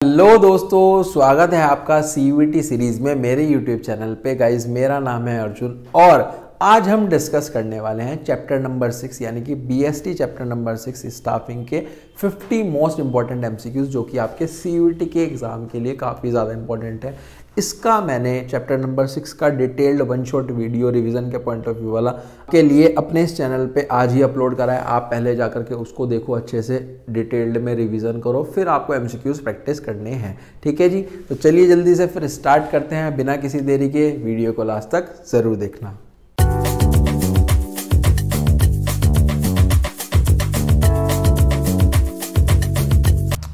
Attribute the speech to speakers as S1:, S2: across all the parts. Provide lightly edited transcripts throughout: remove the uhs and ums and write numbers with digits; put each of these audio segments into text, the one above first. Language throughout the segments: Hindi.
S1: हेलो दोस्तों, स्वागत है आपका सीयूईटी सीरीज में मेरे यूट्यूब चैनल पे। गाइज, मेरा नाम है अर्जुन और आज हम डिस्कस करने वाले हैं चैप्टर नंबर 6 यानी कि बीएसटी चैप्टर नंबर 6 स्टाफिंग के 50 मोस्ट इंपॉर्टेंट एमसीक्यूज जो कि आपके सीयूईटी के एग्जाम के लिए काफ़ी ज़्यादा इंपॉर्टेंट है। इसका मैंने चैप्टर नंबर 6 का detailed one shot video revision के पॉइंट ऑफ व्यू वाला के लिए अपने इस चैनल पे आज ही अपलोड करा है। आप पहले जाकर के उसको देखो, अच्छे से डिटेल्ड में रिवीजन करो, फिर आपको एमसीक्यूज प्रैक्टिस करने हैं। ठीक है जी, तो चलिए जल्दी से फिर स्टार्ट करते हैं बिना किसी देरी के। वीडियो को लास्ट तक ज़रूर देखना।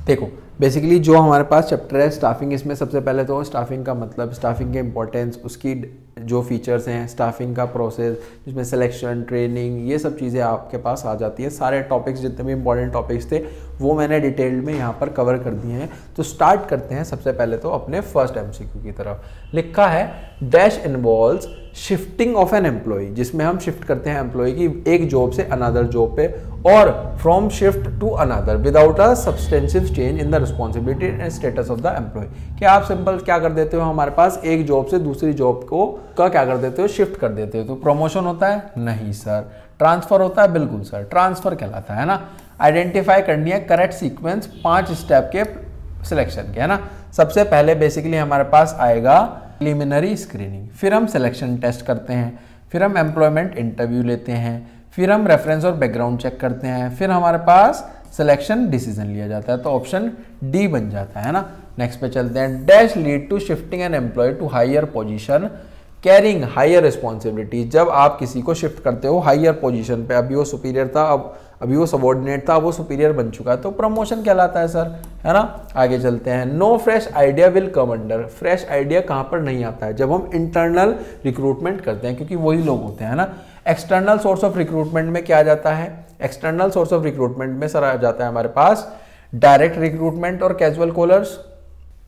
S1: देखो, बेसिकली जो हमारे पास चैप्टर है स्टाफिंग, इसमें सबसे पहले तो स्टाफिंग का मतलब, स्टाफिंग के इंपॉर्टेंस, उसकी जो फीचर्स हैं, स्टाफिंग का प्रोसेस जिसमें सिलेक्शन, ट्रेनिंग, ये सब चीज़ें आपके पास आ जाती हैं। सारे टॉपिक्स जितने भी इंपॉर्टेंट टॉपिक्स थे वो मैंने डिटेल्ड में यहाँ पर कवर कर दिए हैं। तो स्टार्ट करते हैं सबसे पहले तो अपने फर्स्ट एमसीक्यू की तरफ। लिखा है dash involves shifting of an employee, जिसमें हम शिफ्ट करते हैं एम्प्लॉय की एक जॉब से अनदर जॉब पे, और from shift to another without a substantive change in the responsibility and status of the employee. क्या आप सिंपल क्या कर देते हो, हमारे पास एक जॉब से दूसरी जॉब को क्या कर देते हो, शिफ्ट कर देते हो। तो प्रमोशन होता है? नहीं सर। ट्रांसफर होता है? बिल्कुल सर, ट्रांसफर कहलाता है ना। आइडेंटिफाई करनी है करेक्ट सीक्वेंस 5 स्टेप के सिलेक्शन के, है ना। सबसे पहले बेसिकली हमारे पास आएगा प्रीलिमिनरी स्क्रीनिंग, फिर हम सिलेक्शन टेस्ट करते हैं, फिर हम एम्प्लॉयमेंट इंटरव्यू लेते हैं, फिर हम रेफरेंस और बैकग्राउंड चेक करते हैं, फिर हमारे पास सिलेक्शन डिसीजन लिया जाता है। तो ऑप्शन डी बन जाता है ना। नेक्स्ट पे चलते हैं। Dash lead to shifting an employee to higher position carrying higher responsibility. जब आप किसी को शिफ्ट करते हो हायर पोजीशन पे, अभी वो सुपीरियर था, अभी वो सबॉर्डिनेट था, अब वो सुपीरियर बन चुका है, तो प्रमोशन कहलाता है सर, है ना। आगे चलते हैं। No fresh idea will come under. Fresh idea कहाँ पर नहीं आता है? जब हम इंटरनल रिक्रूटमेंट करते हैं, क्योंकि वही लोग होते हैं ना। एक्सटर्नल सोर्स ऑफ रिक्रूटमेंट में क्या आ जाता है? एक्सटर्नल सोर्स ऑफ रिक्रूटमेंट में सर आ जाता है हमारे पास डायरेक्ट रिक्रूटमेंट और कैजुअल कॉलर्स।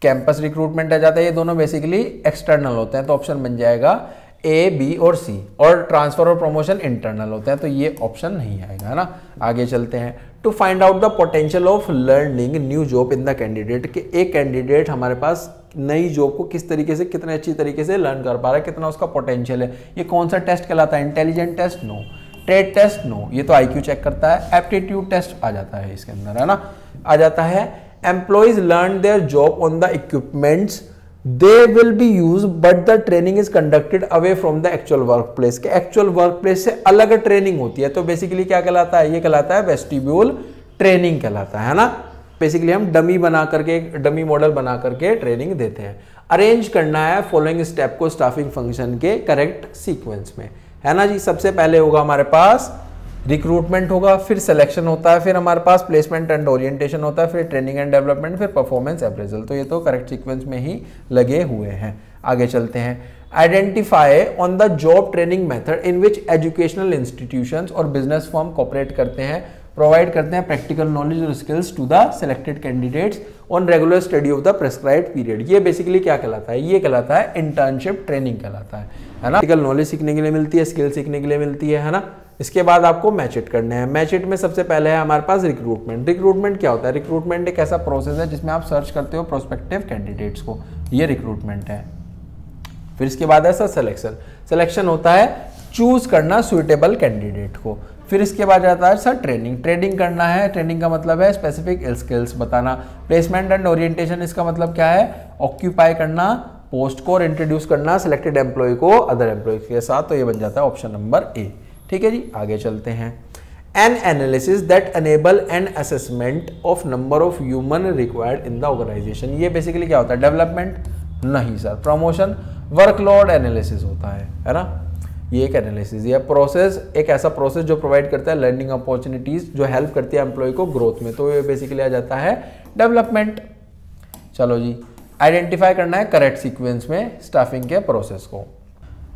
S1: कैंपस रिक्रूटमेंट आ जाता है, ये दोनों बेसिकली एक्सटर्नल होते हैं। तो ऑप्शन बन जाएगा ए, बी और सी। और ट्रांसफर और प्रमोशन इंटरनल होते हैं, तो ये ऑप्शन नहीं आएगा, है ना। आगे चलते हैं। To find out the potential of learning new job in the candidate, कि एक कैंडिडेट हमारे पास नई जॉब को किस तरीके से, कितने अच्छी तरीके से लर्न कर पा रहा है, कितना उसका पोटेंशियल है। ये कौन सा टेस्ट कहलाता है? Intelligent test? No. Trade test? No. ये तो आईक्यू चेक करता है। एप्टीट्यूड टेस्ट आ जाता है इसके अंदर, है ना। आ जाता है employees learn their job on the equipments they will be use but the training is conducted away from the actual work place. के एक्चुअल वर्क प्लेस से अलग ट्रेनिंग होती है। तो बेसिकली क्या कहलाता है? ये कहलाता है वेस्टिब्यूल ट्रेनिंग कहलाता है ना। बेसिकली हम डमी बना करके, डमी मॉडल बना करके ट्रेनिंग देते हैं। अरेंज करना है फॉलोइंग स्टेप को स्टाफिंग फंक्शन के करेक्ट सीक्वेंस में, है ना जी। सबसे पहले होगा हमारे पास रिक्रूटमेंट होगा, फिर सिलेक्शन होता है, फिर हमारे पास प्लेसमेंट एंड ओरिएंटेशन होता है, फिर ट्रेनिंग एंड डेवलपमेंट, फिर परफॉर्मेंस अप्रेजल। तो ये तो करेक्ट सीक्वेंस में ही लगे हुए हैं। आगे चलते हैं। Identify on the job training method in which educational institutions और बिजनेस फर्म कोऑपरेट करते हैं, प्रोवाइड करते हैं प्रैक्टिकल नॉलेज और skills to the selected candidates on regular study of the prescribed period. ये बेसिकली क्या कहलाता है? ये कहलाता है इंटर्नशिप ट्रेनिंग कहलाता है ना। प्रैक्टिकल नॉलेज सीखने के लिए मिलती है, स्किल सीखने के लिए मिलती है ना। इसके बाद आपको मैच इट करने हैं। मैच इट में सबसे पहले है हमारे पास रिक्रूटमेंट। रिक्रूटमेंट क्या होता है? रिक्रूटमेंट एक ऐसा प्रोसेस है जिसमें आप सर्च करते हो प्रोस्पेक्टिव कैंडिडेट्स को, ये रिक्रूटमेंट है। फिर इसके बाद है सर सिलेक्शन। सिलेक्शन होता है चूज करना सुइटेबल कैंडिडेट को। फिर इसके बाद जाता है सर ट्रेनिंग। ट्रेनिंग करना है, ट्रेनिंग का मतलब है स्पेसिफिक स्किल्स बताना। प्लेसमेंट एंड ओरिएंटेशन, इसका मतलब क्या है? ऑक्यूपाई करना पोस्ट को और इंट्रोड्यूस करना सिलेक्टेड एम्प्लॉय को अदर एम्प्लॉय के साथ। तो ये बन जाता है ऑप्शन नंबर ए। ठीक है जी, आगे चलते हैं। An analysis that enable an assessment of number of human required in the organisation. ये बेसिकली क्या होता है? डेवलपमेंट? नहीं सर। प्रमोशन? वर्कलोड एनालिसिस होता है ना। ये एक एनालिसिस या प्रोसेस, एक ऐसा प्रोसेस जो प्रोवाइड करता है लर्निंग अपॉर्चुनिटीज, जो हेल्प करती है एम्प्लॉय को ग्रोथ में। तो ये बेसिकली आ जाता है डेवलपमेंट। चलो जी, आइडेंटिफाई करना है करेक्ट सीक्वेंस में स्टाफिंग के प्रोसेस को।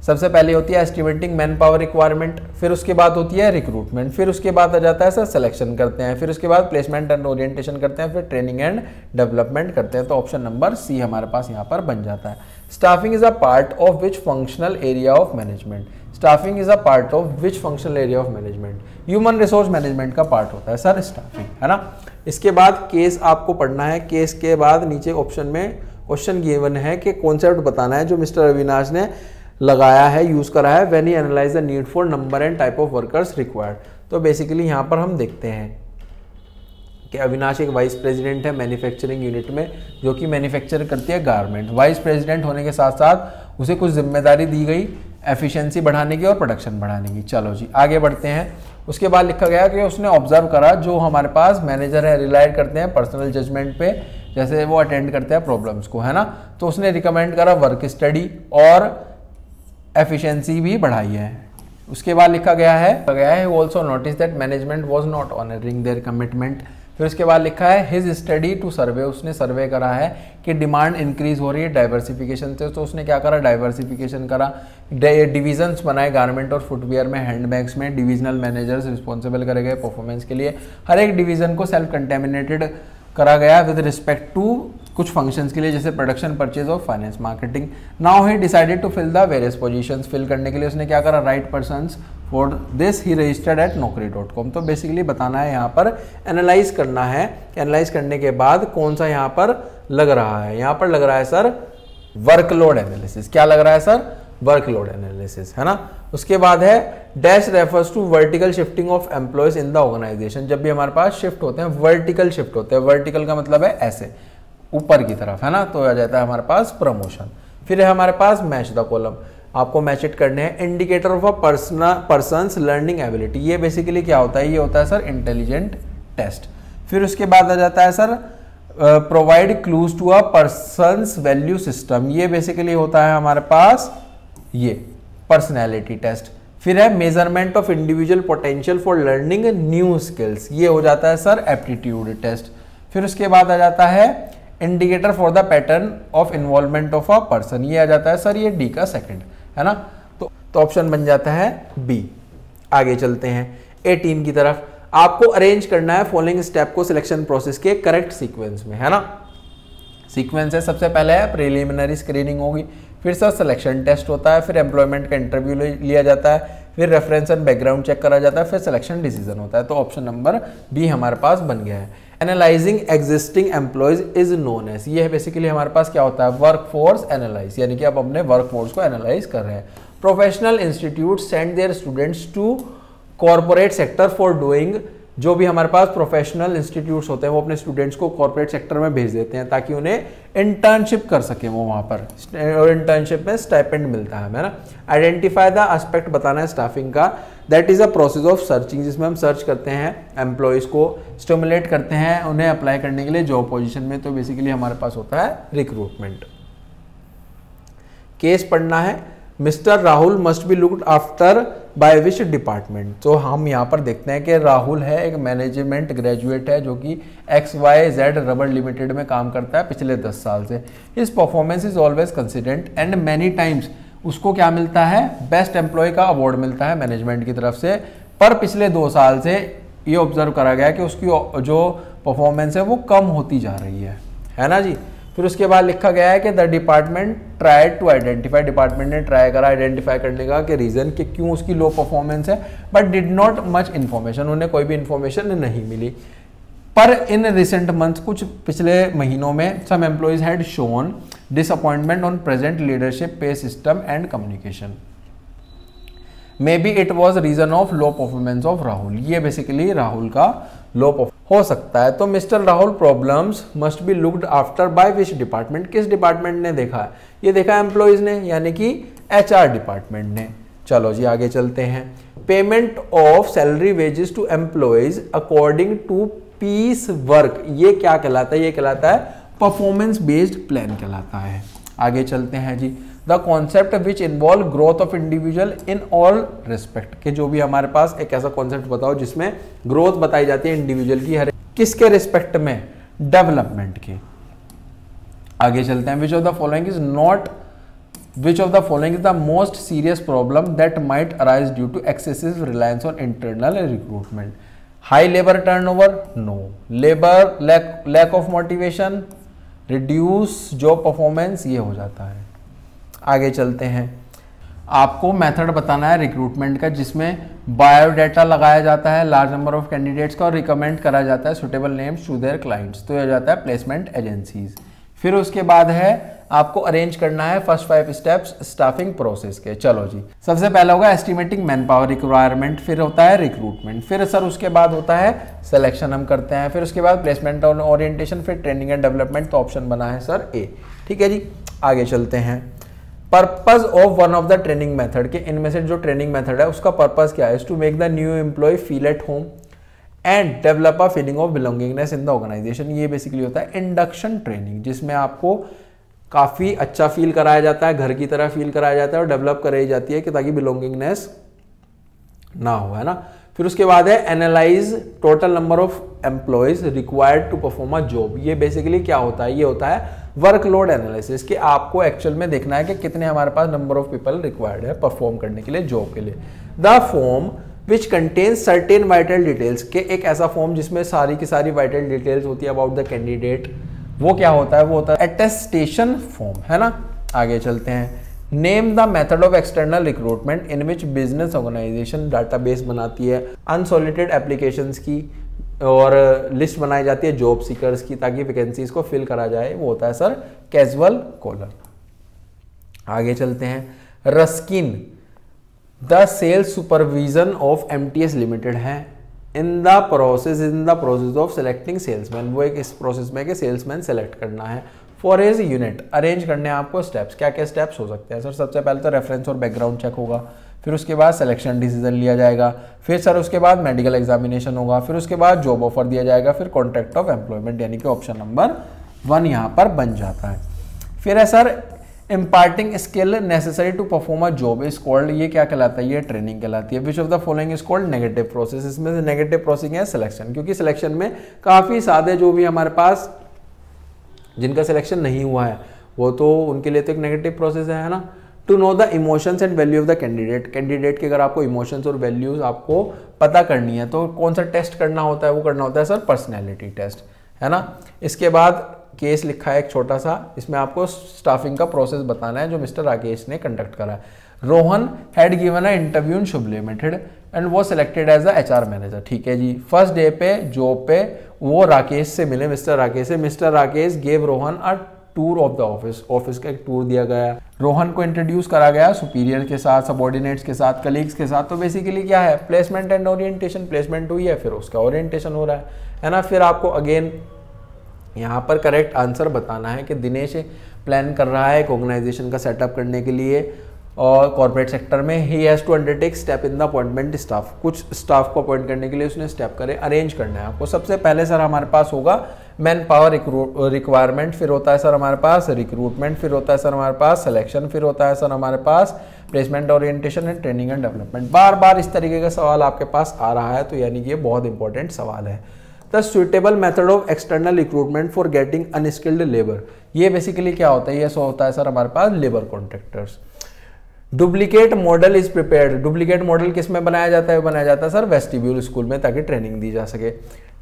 S1: सबसे पहले होती है एस्टिमेटिंग मैन पावर रिक्वायरमेंट, फिर उसके बाद होती है रिक्रूटमेंट, फिर उसके बाद आ जाता है सर सिलेक्शन करते हैं, फिर उसके बाद प्लेसमेंट एंड ओरिएंटेशन करते हैं, फिर ट्रेनिंग एंड डेवलपमेंट करते हैं। तो ऑप्शन नंबर सी हमारे पास यहाँ पर बन जाता है। Staffing is a part of which functional area of management. Staffing is a part of which functional area of management? Human resource management का पार्ट होता है सर स्टाफिंग, है ना। इसके बाद केस आपको पढ़ना है। केस के बाद नीचे ऑप्शन में क्वेश्चन गिवन है कि कॉन्सेप्ट बताना है जो मिस्टर अविनाश ने लगाया है, यूज करा है, when he analyse the need for number and type of workers required. तो बेसिकली यहाँ पर हम देखते हैं कि अविनाश एक वाइस प्रेसिडेंट है मैन्युफैक्चरिंग यूनिट में, जो कि मैन्युफैक्चर करती है गारमेंट। वाइस प्रेसिडेंट होने के साथ साथ उसे कुछ जिम्मेदारी दी गई एफिशिएंसी बढ़ाने की और प्रोडक्शन बढ़ाने की। चलो जी आगे बढ़ते हैं। उसके बाद लिखा गया कि उसने ऑब्जर्व करा जो हमारे पास मैनेजर है रिलाइड करते हैं पर्सनल जजमेंट पे, जैसे वो अटेंड करते हैं प्रॉब्लम्स को, है ना। तो उसने रिकमेंड करा वर्क स्टडी और एफिशिएंसी भी बढ़ाई है। उसके बाद लिखा गया है also notice that management was not honouring there commitment. फिर उसके बाद लिखा है हिज स्टडी टू सर्वे, उसने सर्वे करा है कि डिमांड इंक्रीज हो रही है डाइवर्सिफिकेशन से। तो उसने क्या करा, डाइवर्सिफिकेशन करा, डिविजन्स बनाए गारमेंट और फुटवियर में, हैंडबैग्स में डिविजनल मैनेजर्स रिस्पॉन्सिबल करे गए परफॉर्मेंस के लिए। हर एक डिवीजन को सेल्फ कंटेमिनेटेड करा गया विद रिस्पेक्ट टू कुछ फंक्शंस के लिए, जैसे प्रोडक्शन, परचेज और finance, marketing. Now he decided to fill the various positions. Fill करने के लिए उसने क्या करा, right persons for this he registered at naukri.com। तो बेसिकली बताना है यहाँ पर, एनालाइज करना है। एनालाइज करने के बाद कौन सा यहाँ पर लग रहा है, यहाँ पर लग रहा है सर वर्कलोड एनालिसिस। क्या लग रहा है सर, वर्कलोड एनालिसिस, है ना। उसके बाद है dash refers to vertical shifting of employees in the organisation. जब भी हमारे पास शिफ्ट होते हैं, वर्टिकल शिफ्ट होते हैं, वर्टिकल का मतलब है ऐसे ऊपर की तरफ, है ना, तो आ जाता है हमारे पास प्रमोशन। फिर है हमारे पास मैच द कॉलम, आपको मैच इट करने हैं। Indicator of a persons learning ability, ये बेसिकली क्या होता है, ये होता है सर इंटेलिजेंट टेस्ट। फिर उसके बाद आ जाता है sir provide clues to a persons value system, ये बेसिकली होता है हमारे पास ये पर्सनैलिटी टेस्ट। फिर है measurement of individual potential for learning new skills, ये हो जाता है सर एप्टीट्यूड टेस्ट। फिर उसके बाद आ जाता है indicator for the pattern of involvement of a person, ये आ जाता है सर ये डी का सेकंड, है ना। तो ऑप्शन बन जाता है बी। आगे चलते हैं 18 की तरफ। आपको अरेंज करना है फॉलोइंग स्टेप को सिलेक्शन प्रोसेस के करेक्ट सीक्वेंस में, है ना। सीक्वेंस है, सबसे पहले है प्रिलिमिनरी स्क्रीनिंग होगी, फिर सर सिलेक्शन टेस्ट होता है, फिर एम्प्लॉयमेंट का इंटरव्यू लिया जाता है, फिर रेफरेंस एंड बैकग्राउंड चेक करा जाता है, फिर सिलेक्शन डिसीजन होता है। तो ऑप्शन नंबर बी हमारे पास बन गया है। Analysing existing employees is known as, ये है बेसिकली हमारे पास क्या होता है, वर्क फोर्स एनालाइज, यानी कि आप अपने वर्क फोर्स को एनालाइज कर रहे हैं। Professional institute send their students to corporate sector for doing, जो भी हमारे पास प्रोफेशनल इंस्टीट्यूट्स होते हैं वो अपने स्टूडेंट्स को कॉर्पोरेट सेक्टर में भेज देते हैं ताकि उन्हें इंटर्नशिप कर सके वो वहाँ पर, और इंटर्नशिप में स्टाइपेंड मिलता है ना। आइडेंटिफाई द एस्पेक्ट बताना है स्टाफिंग का, that is a process of searching, जिसमें हम सर्च करते हैं एम्प्लॉयज़ को, स्टिमुलेट करते हैं उन्हें अप्लाई करने के लिए जॉब पोजीशन में। तो बेसिकली हमारे पास होता है रिक्रूटमेंट। केस पढ़ना है, mister Rahul must be looked after by which department. तो हम यहाँ पर देखते हैं कि राहुल है एक मैनेजमेंट ग्रेजुएट है जो कि XYZ रबर लिमिटेड में काम करता है पिछले 10 साल से। His performance is always consistent and many times उसको क्या मिलता है, बेस्ट एम्प्लॉय का अवार्ड मिलता है मैनेजमेंट की तरफ से। पर पिछले 2 साल से ये ऑब्जर्व करा गया कि उसकी जो परफॉर्मेंस है वो कम होती जा रही है ना जी। फिर उसके बाद लिखा गया है कि the department tried to identify, department ने ट्राई करा आइडेंटिफाई करने का कि रीजन कि क्यों उसकी लो परफॉर्मेंस है, but did not much information, उन्हें कोई भी इन्फॉर्मेशन नहीं मिली। पर इन रिसेंट मंथ्स, कुछ पिछले महीनों में, some employees had shown disappointment on present leadership pay system and communication, may be it was reason of low performance of Rahul, ये बेसिकली राहुल का लो परफॉर्मेंस हो सकता है। तो mister Rahul problems must be looked after by which department, किस डिपार्टमेंट ने देखा है, ये देखा एम्प्लॉयज ने, यानी कि HR डिपार्टमेंट ने। चलो जी आगे चलते हैं। Payment of salary wages to employees according to piece work, ये क्या कहलाता है, ये कहलाता है परफॉर्मेंस बेस्ड प्लान कहलाता है। आगे चलते हैं जी। The concept which involve growth of individual in all respect, के जो भी हमारे पास एक ऐसा कॉन्सेप्ट बताओ जिसमें ग्रोथ बताई जाती है इंडिविजुअल की, हर किसके रिस्पेक्ट में, डेवलपमेंट के। आगे चलते हैं। Which of the following is not, which of the following is the most serious problem that might arise due to excessive reliance on internal recruitment. High labour turnover, no. Labour lack of motivation, reduce job performance, ये हो जाता है। आगे चलते हैं। आपको मेथड बताना है रिक्रूटमेंट का, जिसमें बायोडाटा लगाया जाता है लार्ज नंबर ऑफ कैंडिडेट्स का और रिकमेंड करा जाता है suitable names to their clients, तो यह जाता है प्लेसमेंट एजेंसीज। फिर उसके बाद है आपको अरेंज करना है फर्स्ट 5 स्टेप्स स्टाफिंग प्रोसेस के। चलो जी, सबसे पहला होगा एस्टिमेटिंग मैन पावर रिक्वायरमेंट, फिर होता है रिक्रूटमेंट, फिर सर उसके बाद होता है सिलेक्शन हम करते हैं, फिर उसके बाद प्लेसमेंट और ओरिएंटेशन, फिर ट्रेनिंग एंड डेवलपमेंट। तो ऑप्शन बना है सर ए। ठीक है जी, आगे चलते हैं। Purpose of one of the training method के, इनमें से जो ट्रेनिंग मेथड है उसका पर्पज क्या है? To make the new employee feel at home and develop a feeling of belongingness in the organisation. ये बेसिकली होता है इंडक्शन ट्रेनिंग, जिसमें आपको काफ़ी अच्छा फील कराया जाता है, घर की तरह फील कराया जाता है और डेवलप कराई जाती है कि ताकि बिलोंगिंगनेस ना हो, है ना। फिर उसके बाद है analyse total number of employees required to perform a job. ये बेसिकली क्या होता है? ये होता है वर्कलोड एनालिसिस, कि आपको एक्चुअल में देखना है कि कितने हमारे पास नंबर ऑफ पीपल रिक्वायर्ड है परफॉर्म करने के लिए जॉब के लिए। The form which contains certain vital details, के एक ऐसा फॉर्म जिसमें सारी की सारी वाइटल डिटेल्स होती है अबाउट द कैंडिडेट, वो क्या होता है? वो होता है अटेस्टेशन फॉर्म, है ना। आगे चलते हैं। Name the method of external recruitment in which business organisation database बनाती है अनसॉलिटेड एप्लीकेशंस की और लिस्ट बनाई जाती है जॉब सीकर्स की ताकि वैकेंसीज को फिल करा जाए, वो होता है सर कैजुअल कॉलर। आगे चलते हैं। Ruskin the sales supervision of MTS limited है in the process of selecting salesman, वो एक इस प्रोसेस में कि सेल्समैन सेलेक्ट करना है फॉर एज यूनिट। अरेंज करने हैं आपको स्टेप्स, क्या क्या स्टेप्स हो सकते हैं सर? सबसे पहले तो रेफरेंस और बैकग्राउंड चेक होगा, फिर उसके बाद सिलेक्शन डिसीजन लिया जाएगा, फिर सर उसके बाद मेडिकल एग्जामिनेशन होगा, फिर उसके बाद जॉब ऑफर दिया जाएगा, फिर कॉन्ट्रैक्ट ऑफ एम्प्लॉयमेंट, यानी कि ऑप्शन नंबर 1 यहाँ पर बन जाता है। फिर है sir imparting skill necessary to perform a job is called, ये क्या कहलाता है? ये ट्रेनिंग कहलाती है। Which of the following is called negative process, इसमें से नेगेटिव प्रोसेस है सिलेक्शन, क्योंकि सिलेक्शन में काफ़ी सादे जो भी हमारे पास जिनका सिलेक्शन नहीं हुआ है वो तो उनके लिए तो एक नेगेटिव प्रोसेस है ना। To know the emotions and value of the candidate के अगर आपको इमोशंस और वैल्यूज आपको पता करनी है तो कौन सा टेस्ट करना होता है? वो करना होता है सर पर्सनैलिटी टेस्ट, है ना। इसके बाद केस लिखा है एक छोटा सा, इसमें आपको स्टाफिंग का प्रोसेस बताना है जो मिस्टर राकेश ने कंडक्ट करा है। Rohan had given a interview in Shubh limited and वो selected as a HR manager. ठीक है जी, फर्स्ट डे पे जॉब पे वो राकेश से मिले, मिस्टर राकेश से। Mister Rakesh gave Rohan a tour of the office, office का एक टूर दिया गया। रोहन को इंट्रोड्यूस करा गया सुपीरियर के साथ, सबऑर्डिनेट्स के साथ, कलीग्स के साथ। तो बेसिकली क्या है? प्लेसमेंट एंड ओरिएंटेशन, प्लेसमेंट हुई है फिर उसका ओरिएंटेशन हो रहा है ना। फिर आपको अगेन यहाँ पर करेक्ट आंसर बताना है कि दिनेश प्लान कर रहा है एक ऑर्गेनाइजेशन का सेटअप करने के लिए और कॉर्पोरेट सेक्टर में he has to undertake step in the appointment staff, कुछ स्टाफ को अपॉइंट करने के लिए उसने स्टेप करे, अरेंज करना है आपको। सबसे पहले सर हमारे पास होगा मैन पावर रिक्वायरमेंट, फिर होता है सर हमारे पास रिक्रूटमेंट, फिर होता है सर हमारे पास सिलेक्शन, फिर होता है सर हमारे पास placement orientation and training and development. बार बार इस तरीके का सवाल आपके पास आ रहा है तो यानी कि ये बहुत इंपॉर्टेंट सवाल है। The suitable method of external recruitment for getting unskilled labour, ये बेसिकली क्या होता है? ये सो होता है सर हमारे पास labour contractors. Duplicate model is prepared, duplicate model किस में बनाया जाता है? बनाया जाता है सर वेस्टिब्यूल स्कूल में ताकि ट्रेनिंग दी जा सके।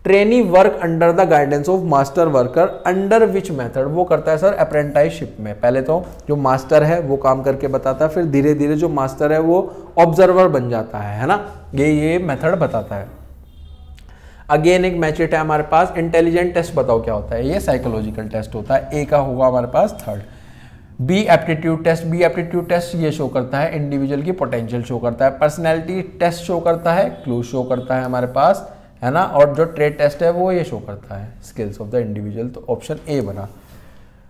S1: Trainee work under the guidance of master worker under which method, वो करता है सर अप्रेंटाइसशिप में। पहले तो जो मास्टर है वो काम करके बताता है, फिर धीरे धीरे जो मास्टर है वो ऑब्जर्वर बन जाता है ना। ये मेथड बताता है। अगेन एक मैचेट है हमारे पास। इंटेलिजेंट टेस्ट बताओ क्या होता है? ये साइकोलॉजिकल टेस्ट होता है। ए का होगा हमारे पास third. B aptitude test, B aptitude test ये शो करता है इंडिविजुअल की पोटेंशियल शो करता है। पर्सनैलिटी टेस्ट शो करता है, क्लू शो करता है हमारे पास, है ना। और जो ट्रेड टेस्ट है वो ये शो करता है स्किल्स ऑफ द इंडिविजुअल, तो ऑप्शन ए बना।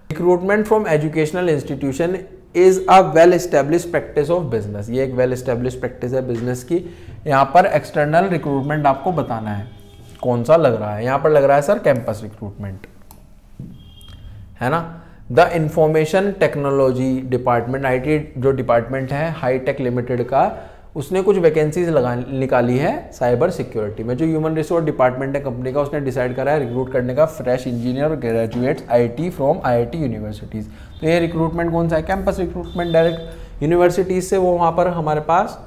S1: Recruitment from educational institution is a well establish practice of business, ये एक वेल एस्टेब्लिश प्रैक्टिस है बिजनेस की। यहाँ पर एक्सटर्नल रिक्रूटमेंट आपको बताना है कौन सा लग रहा है। यहाँ पर लग रहा है सर कैंपस रिक्रूटमेंट, है ना। The information technology department, IT जो डिपार्टमेंट है हाईटेक लिमिटेड का, उसने कुछ वैकेंसीज निकाली है साइबर सिक्योरिटी में। जो ह्यूमन रिसोर्स डिपार्टमेंट है कंपनी का, उसने डिसाइड करा है रिक्रूट करने का फ्रेश इंजीनियर और graduates IT from IIT universities. तो ये रिक्रूटमेंट कौन सा है? कैंपस रिक्रूटमेंट, डायरेक्ट यूनिवर्सिटीज़ से वो वहाँ पर हमारे पास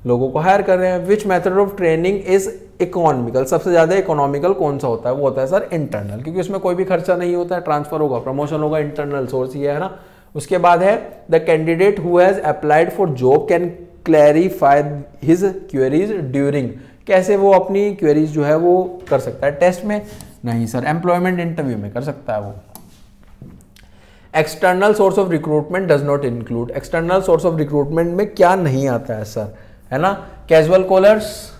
S1: लोगों को हायर कर रहे हैं। Which method of training is economical, सबसे ज़्यादा इकोनॉमिकल कौन सा होता है? वो होता है सर इंटरनल, क्योंकि उसमें कोई भी खर्चा नहीं होता है, ट्रांसफर होगा, प्रमोशन होगा, इंटरनल सोर्स ये है ना। उसके बाद है the candidate who has applied for job can clarify his queries during, कैसे वो अपनी क्वेरीज जो है वो कर सकता है टेस्ट में? नहीं सर, एम्प्लॉयमेंट इंटरव्यू में कर सकता है वो। External source of recruitment does not include, external source of recruitment में क्या नहीं आता है सर, है ना? कैजुअल कॉलर्स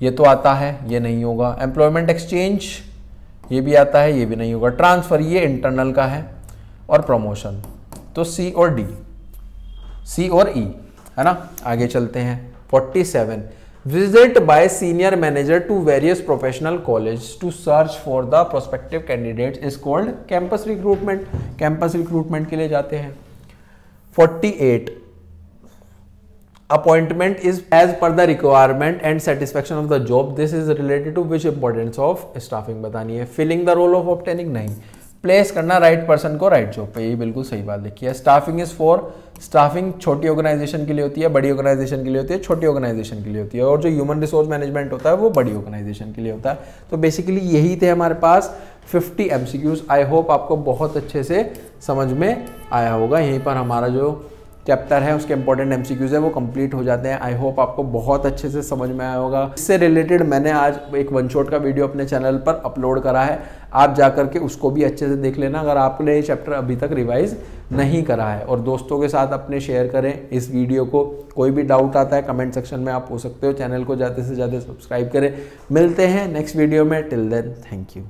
S1: ये तो आता है, ये नहीं होगा। एम्प्लॉयमेंट एक्सचेंज ये भी आता है, ये भी नहीं होगा। ट्रांसफर ये इंटरनल का है। और प्रमोशन तो सी और डी, सी और ई, है ना? आगे चलते हैं 47 visit by senior manager to various professional college to search for the prospective candidates is called campus recruitment, campus recruitment के लिए जाते हैं। 48 appointment is as per the requirement and satisfaction of the job, this is related to which importance of staffing बतानी है। Filling the role of obtaining, नहीं। प्लेस करना राइट पर्सन को राइट जॉब पे, ये बिल्कुल सही बात लिखी है। स्टाफिंग इज फॉर, स्टाफिंग छोटी ऑर्गेनाइजेशन के लिए होती है, बड़ी ऑर्गेनाइजेशन के लिए होती है, छोटी ऑर्गेनाइजेशन के लिए होती है, और जो ह्यूमन रिसोर्स मैनेजमेंट होता है वो बड़ी ऑर्गेनाइजेशन के लिए होता है। तो बेसिकली यही थे हमारे पास 50 MCQs। आई होप आपको बहुत अच्छे से समझ में आया होगा। यहीं पर हमारा जो चैप्टर है उसके इंपॉर्टेंट MCQs है वो कंप्लीट हो जाते हैं। आई होप आपको बहुत अच्छे से समझ में आया होगा। इससे रिलेटेड मैंने आज एक वन शॉट का वीडियो अपने चैनल पर अपलोड करा है, आप जा करके उसको भी अच्छे से देख लेना अगर आपने ये चैप्टर अभी तक रिवाइज नहीं करा है। और दोस्तों के साथ अपने शेयर करें इस वीडियो को। कोई भी डाउट आता है कमेंट सेक्शन में आप पूछ सकते हो। चैनल को ज़्यादा से ज़्यादा सब्सक्राइब करें। मिलते हैं नेक्स्ट वीडियो में। Till then thank you.